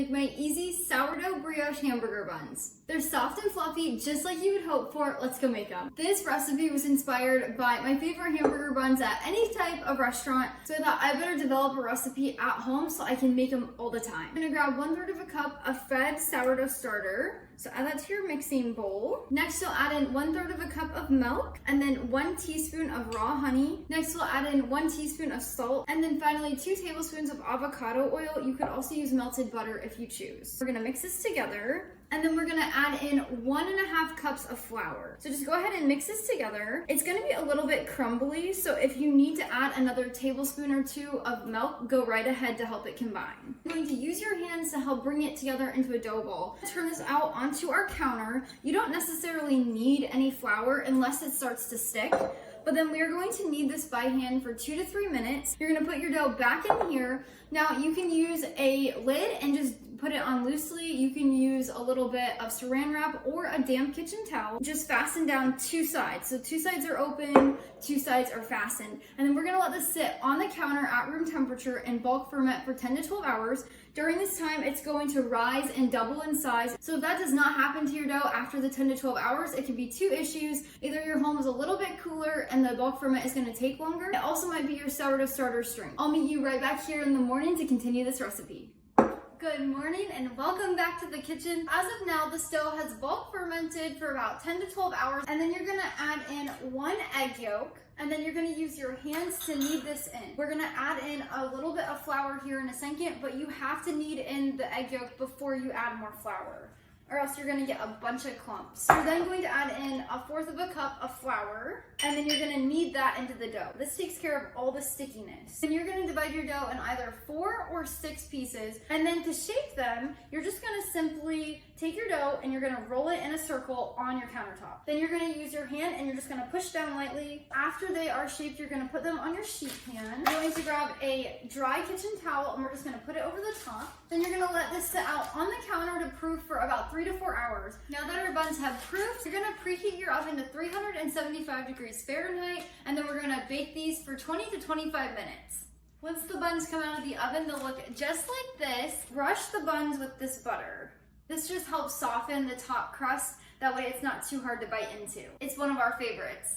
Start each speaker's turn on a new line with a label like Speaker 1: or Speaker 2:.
Speaker 1: make my easy sourdough brioche hamburger buns. They're soft and fluffy, just like you would hope for. Let's go make them. This recipe was inspired by my favorite hamburger buns at any type of restaurant, so I thought I better develop a recipe at home so I can make them all the time. I'm gonna grab 1/3 of a cup of fed sourdough starter. So add that to your mixing bowl. Next, you'll add in 1/3 of a cup of milk, and then 1 teaspoon of raw honey. Next, we'll add in 1 teaspoon of salt, and then finally 2 tablespoons of avocado oil. You could also use melted butter if you choose. We're gonna mix this together. And then we're gonna add in 1.5 cups of flour. So just go ahead and mix this together. It's gonna be a little bit crumbly, so if you need to add another tablespoon or 2 of milk, go right ahead to help it combine. You're going to use your hands to help bring it together into a dough ball. Turn this out onto our counter. You don't necessarily need any flour unless it starts to stick. But then we are going to knead this by hand for 2 to 3 minutes. You're gonna put your dough back in here. Now you can use a lid and just put it on loosely. You can use a little bit of saran wrap or a damp kitchen towel. Just fasten down 2 sides. So 2 sides are open, 2 sides are fastened. And then we're gonna let this sit on the counter at room temperature and bulk ferment for 10 to 12 hours. During this time, it's going to rise and double in size. So if that does not happen to your dough after the 10 to 12 hours, it could be 2 issues. Either your home is a little bit cooler and the bulk ferment is gonna take longer. It also might be your sourdough starter strength. I'll meet you right back here in the morning to continue this recipe. Good morning and welcome back to the kitchen. As of now, the dough has bulk fermented for about 10 to 12 hours, and then you're gonna add in 1 egg yolk, and then you're gonna use your hands to knead this in. We're gonna add in a little bit of flour here in a second, but you have to knead in the egg yolk before you add more flour, or else you're gonna get a bunch of clumps. You're then going to add in 1/4 of a cup of flour, and then you're gonna knead that into the dough. This takes care of all the stickiness. And you're gonna divide your dough in either 4 or 6 pieces, and then to shape them, you're just gonna simply take your dough and you're gonna roll it in a circle on your countertop. Then you're gonna use your hand and you're just gonna push down lightly. After they are shaped, you're gonna put them on your sheet pan. You're going to grab a dry kitchen towel and we're just gonna put it over the top. Then you're gonna let this sit out on the counter to proof for about 3 to 4 hours. Now that our buns have proofed, you're gonna preheat your oven to 375 degrees Fahrenheit, and then we're gonna bake these for 20 to 25 minutes. Once the buns come out of the oven, they'll look just like this. Brush the buns with this butter. This just helps soften the top crust. That way it's not too hard to bite into. It's one of our favorites.